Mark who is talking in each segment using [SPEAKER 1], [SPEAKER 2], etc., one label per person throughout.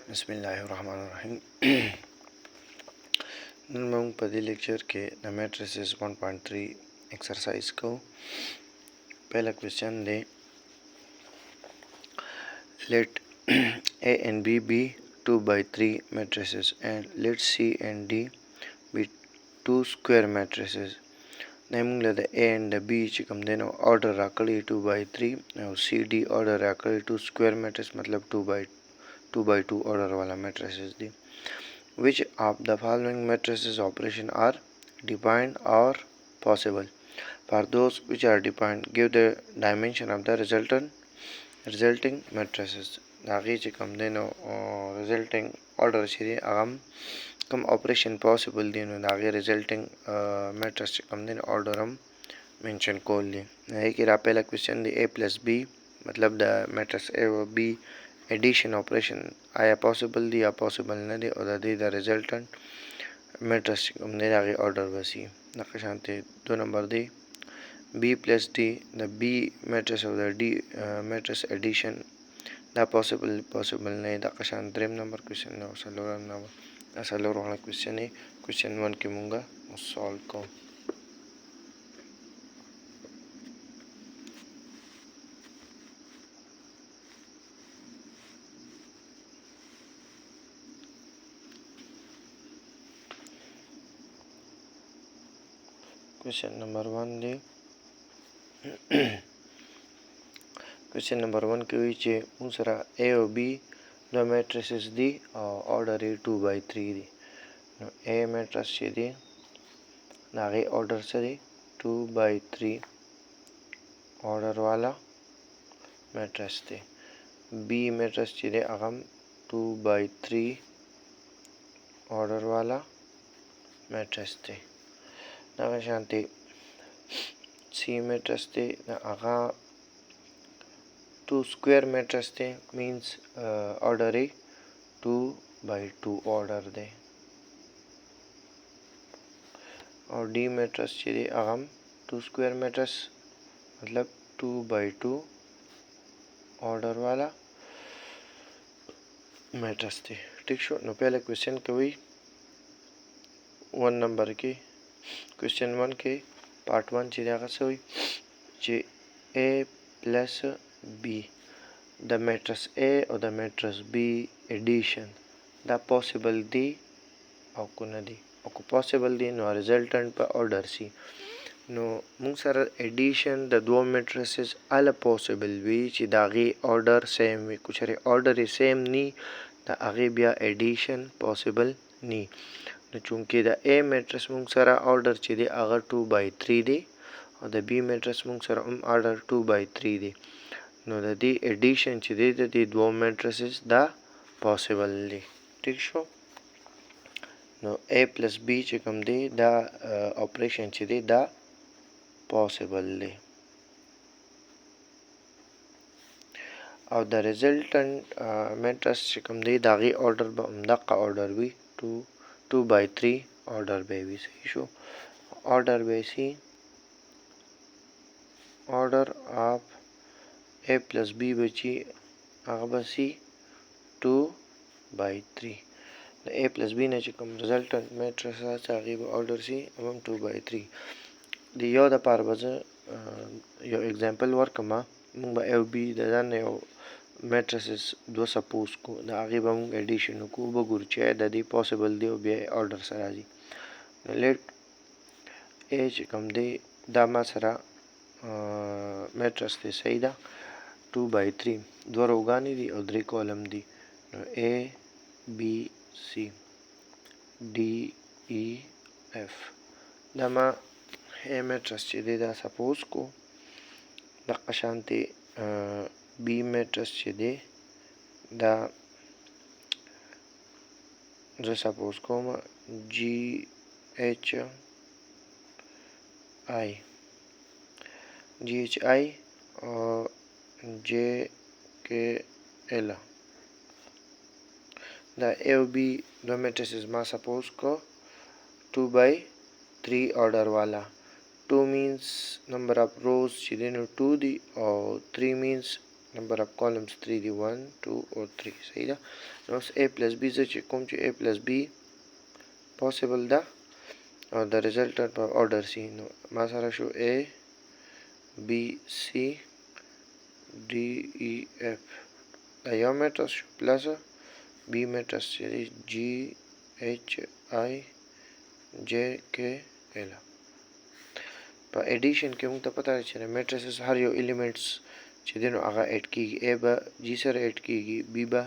[SPEAKER 1] बिस्मिल्लाहिर्रहमानिर्रहीम। नन मोंग पदी लेक्चर के द मैट्रिसेस 1.3 एक्सरसाइज को पहला क्वेश्चन दे। Let A and B be 2 by 3 matrices and let C and D be 2 square matrices. नमूंग ले A and B चिकम देनो ऑर्डर राकली 2 by 3 और C D ऑर्डर राकली 2 square matrix मतलब 2 by 2 ऑर्डर वाला matrices दी. Which of the following matrices operation are defined or possible? For those which are defined, give the dimension of the resulting matrices. दागी चिकम देनो resulting order चिरे अगम कम operation possible देनो दागी resulting matrix चिकम देनो order हम mention कोल ली. है कि पहला क्वेश्चन दी A plus B मतलब the matrix A और B एडिशन ऑपरेशन आया पॉसिबल दी या पॉसिबल न दी और दी द रिजल्टेंट मैट्रिक्स हमने आगे ऑर्डर बसी नक्शांते 2 नंबर दी B plus D द B matrix of the D matrix addition द पॉसिबल नहीं नक्शांत 3 नंबर क्वेश्चन ना सलोर वाला क्वेश्चन है क्वेश्चन 1 के मुंगा सॉल्व को. क्वेश्चन नंबर 1 दे. क्वेश्चन नंबर 1 के विचे दूसरा A और B दो मैट्रिसेस दी और ऑर्डर है 2 by 3 दी. A मैट्रिक्स चे दी नागे ऑर्डर से दी 2 by 3 ऑर्डर वाला मैट्रिक्स दी. B मैट्रिक्स चे दी अगम 2 by 3 ऑर्डर वाला मैट्रिक्स दी. नागे शांति C मैट्रिक्स दी अगा 2 square matrix थे means order है 2 by 2 order दे और D matrix चाहिए अगम 2 square matrix मतलब 2 by 2 order वाला matrix थे. ठीक शो नो पहले क्वेश्चन के वही 1 नंबर के क्वेश्चन 1 के पार्ट 1 चाहिए अगर से हुई चे A plus B the matrix A or the matrix B addition the possible दी और को न दी और को possible दी नो resultant पर order C नो मुंग सर addition the दो matrices all possible भी ची दागी order same भी कुछ रे order is same नी दा आगे बिया addition possible नी नो चूंकि दा A matrix मुंग सर order ची दी अगर 2 by 3 दी और दा B matrix मुंग सर order 2 by 3 दी नो दा दी एडिशन ची दी दो मैट्रिसेस दा पॉसिबल ली. ठीक so now A plus B चिकम दी दा ऑपरेशन ची दी दा पॉसिबल ली और द रिजल्टेंट मैट्रिक्स चिकम दी दागी ऑर्डर बमदा का ऑर्डर भी 2 by 3 ऑर्डर बे भी सही शो ऑर्डर बेसी order of A plus B बची आगबसी 2 by 3 A plus B ने चिकम रिजल्टेंट मैट्रिक्स आगे ऑर्डर सी अमम 2 by 3 दी यो द पार बज यो एग्जांपल वर्क मा मुंग बा A और B द जाने मैट्रिसेस दो सपोज को द आगे बमुंग एडिशन को बगुरचे द दी पॉसिबल दी बे ऑर्डर सराजी लेट A चिकम दे दा मासरा मैट्रिक्स थे सही दा 2 by 3 दो रोगानी दी और 3 कॉलम दी A B C D E F दमा A मैट्रिक्स ची दे दा सपोज को दक्का शांति B मैट्रिक्स ची दे दा जो सपोज को मा G H I और J K L the A और B दो मैट्रिसेस मा सपोज को 2 by 3 ऑर्डर वाला 2 मीन्स नंबर ऑफ रोज चिदेनो 2 दी और 3 means number of columns 3 دی 1 2 او 3 صحیح ده. نو اوس a plus b زه چې کوم چې a plus b possible ده او د resultant په order c. نو ما سره شو a b c d e f دا یو میټرس شو پلس b میټرس چې دی g h i j k l. په ایډیشن کې موږ ته پته ده چې میټریسز هر یو ایلیمنټس چې دی نو هغه ایډ کیږي. a به g سره ایډ کیږي، b به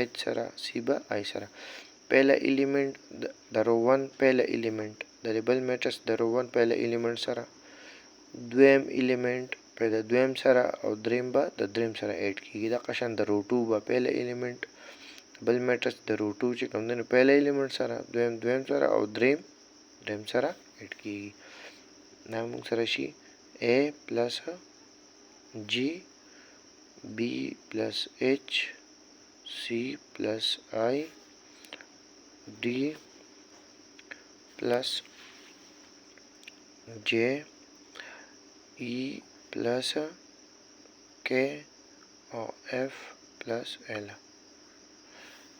[SPEAKER 1] h سره، c به i سره. پهلا ایلیمنٹ د رو 1 پهلا ایلیمنٹ د بل میټرس د رو 1 پهلا ایلیمنٹ سره، دویم ایلیمنٹ په د دویم سره او دریم به د دریم سره ایډ کیږي. دا قشان د رو 2 به پهلا ایلیمنٹ بل میټرس د رو 2 چې کوم دی نو پهلا ایلیمنٹ سره، دویم سره او دریم سره ایډ کیږي. دا موږ سره شي a plus g b plus h c plus i d plus j e plus k او f plus l.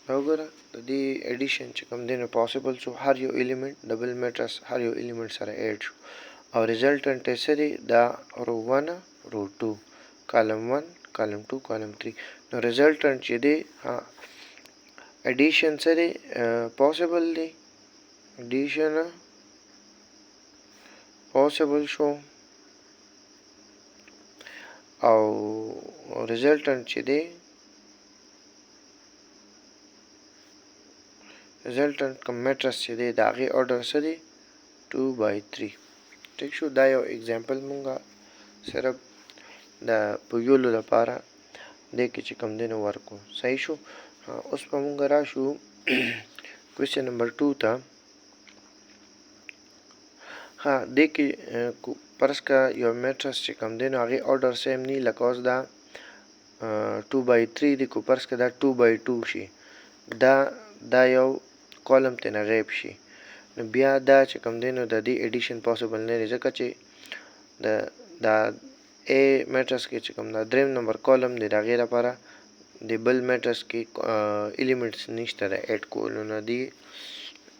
[SPEAKER 1] نو ګوره د دې ایډیشن چې کوم دی نو پاسبل شو هر یو ایلیمنٹ ډبل میټرس هر یو ایلیمنٹ سره ایډ شو او ریزلټنټ یې څه دی دا رو 1 رو 2 کالم 1 کالم 2 کالم 3. نو ریزلټنټ چې دی ایډیشن څه دی پاسبل دی، ایډیشن پاسبل شو او ریزلټنټ چې دی ریزلټنټ کوم میټرس چې دی د هغې آرډر څه دی 2/3. ٹھیک شو. دا یو اگزامپل مونږه صرف د پویولو لپاره دې کې چې کوم دی نو ورکو. صحیح شو. اوس به مونږ راشو کوېسچن نمبر 2 ته. دې کې فرض که یو میټرس چې کوم دی نو هغې آرډر سیم نی لکه اوس دا 2/3 دی، کو فرض که دا 2/2 شي، دا یو کالم ته نه غیب شي، نو بیا دا چې کوم دی نو د دې ایډیشن پاسبل نه دی، ځکه چې دا A میټرس کې چې کوم دا دریم نمبر کالم دی د هغې لپاره د بل میټرس کې ایلیمنټس نشته د ایډ کولو، نو دې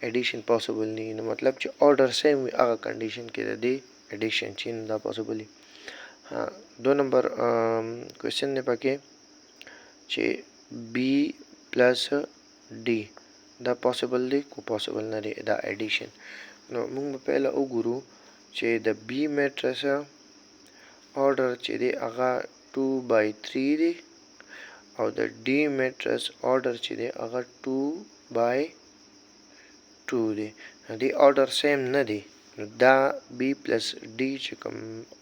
[SPEAKER 1] ایډیشن پاسبل نه وي. نو مطلب چې آرډر سیم وي هغه کنډیشن کې د دې ایډیشن چې دا پاسبل وي. 2 نمبر کوېسچن دی پکې چې B پلس D دا پاسبل دی کو پاسبل نه دی دا ایډیشن. نو موږ به پهله وګورو چې د B میټرس آرډر چې دی هغه 2/3 دی او د D میټرس آرډر چې دی هغه 2/2 دی. دی آرډر سیم نه دی، نو دا B پلس D چې کوم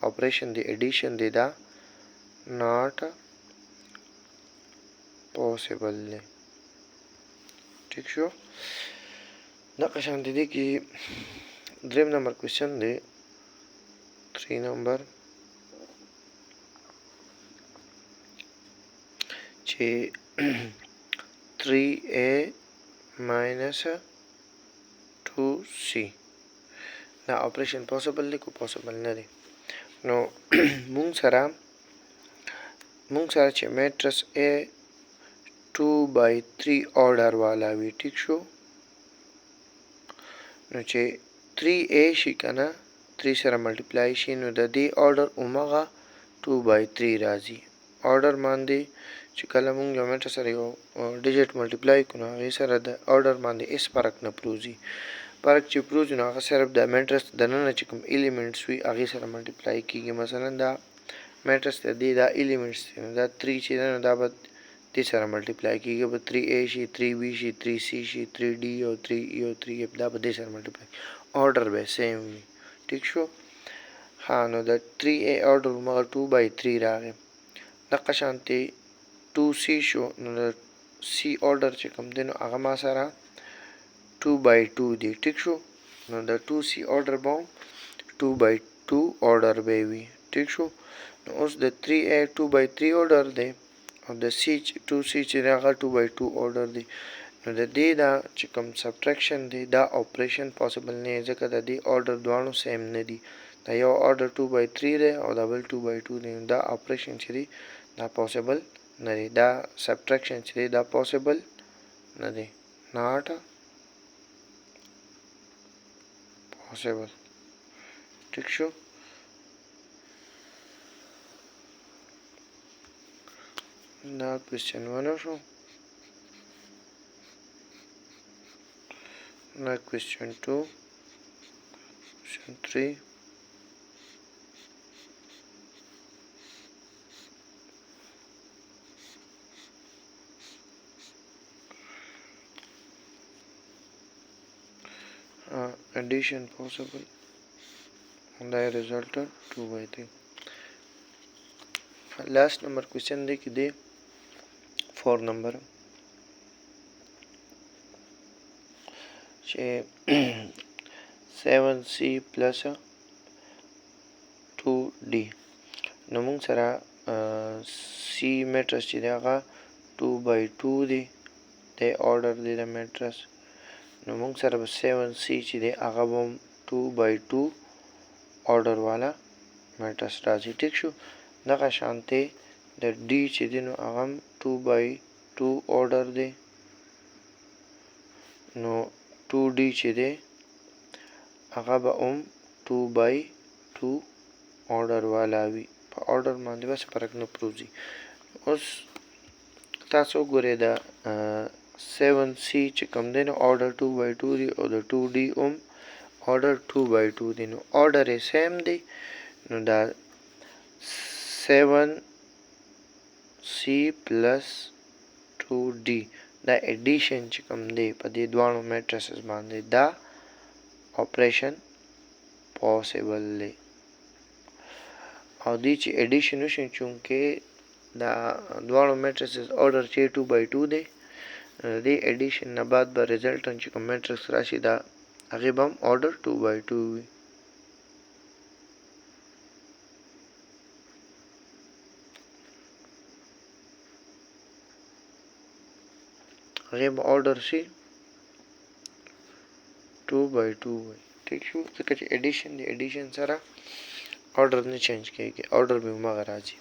[SPEAKER 1] آپریشن دی ایډیشن دی دا ناٹ پاسبل دی. ٹھیک شو. دا قشان دی کې دریم نمبر کوېسچن دی 3 نمبر چې 3a minus 2c دا آپریشن پاسبل دی کو پاسبل نه دی. نو مونږ سره چې میټرس A 2/3 آرډر والا وي. ٹھیک شو. نو چې 3a شي که نه 3 سره ملټیپلای شي نو د دې آرډر همغه 2/3 راځي. آرډر باندې چې کله مونږ یو میټر سره یو ډیجټ ملټیپلای کړو نو هغې سره د آرډر باندې هېڅ فرق نه پروزي. فرق چې پروزي نو هغه صرف د میټرس دننه چې کوم ایلیمنټس وي هغې سره ملټیپلای کېږي. مثلا دا میټرس ته دی دا ایلیمنټس دی، نو دا 3 چې دی نو دا به دې سره ملټیپلای کېږي، به 3a شي 3b شي 3c شي 3d او 3e او 3f دا به دې سره ملټیپلای آرډر به سیم وي. ٹھیک شو. نو د 3a آرډر همغه 2/3 راغی. دقه شانتې 2c شو، نو د c آرډر چې کوم دی نو هغه ما سره 2/2 دی. ٹھیک شو. نو د 2c آرډر به 2/2 آرډر به وي. ٹھیک شو. نو اوس د 3a 2/3 آرډر دی او د 2c چې دی هغه 2/2 آرډر دی. نو د دې دا چې کوم سبټریکشن دی دا آپریشن پاسبل نه دی، ځکه د دې آرډر دواړو سیم نه دي. دا یو آرډر 2/3 دی او دا بل 2/2 دی. دا آپریشن چې دی دا پوسیبل نه دی. دا سبټریکشن چې دی دا پوسیبل نه دی. ناٹ پوسیبل. ٹھیک شو. دا کوېسچن 1 شو. دا کوېسچن 2 کوېسچن 3 addition possible. The result 2/3. Last number question दे कि दे 4 number चे 7c plus 2d. نو موږ سره c میټرس چې دی هغه 2/2 دی. د order دی د میټرس. نو موږ سره به 7c چې دی هغه به 2/2 order والا میټرس راځي. ټیک شو. دغه شانتې د d چې دی نو هغه 2/2 order دی. نو 2d چې دی هغه به 2/2 order والا وي. په order باندې بس فرق نه پروزي. اوس تاسو ګورئ دا 7c چې کوم دی نو order 2/2 دی او د 2d order 2/2 دی. نو order یې سیم دی. نو دا 7c plus 2d دا ایډیشن چې کوم دی په دې دواړو میټریسز باندې دا اپریشن پوسیبل دی. او دې چې ایډیشن وشي چونکې دا دواړو میټریسز order چې 2/2 دی دې ایډیشن نه بعد به ریزلټنټ چې کوم میټریکس راشي دا هغې به هم order 2/2 وي. هغې به order شي 2/2 وي. ټیک شو. ځکه چې ایډیشن دی ایډیشن سره order نه چینج کېږي. order به همغه راځي.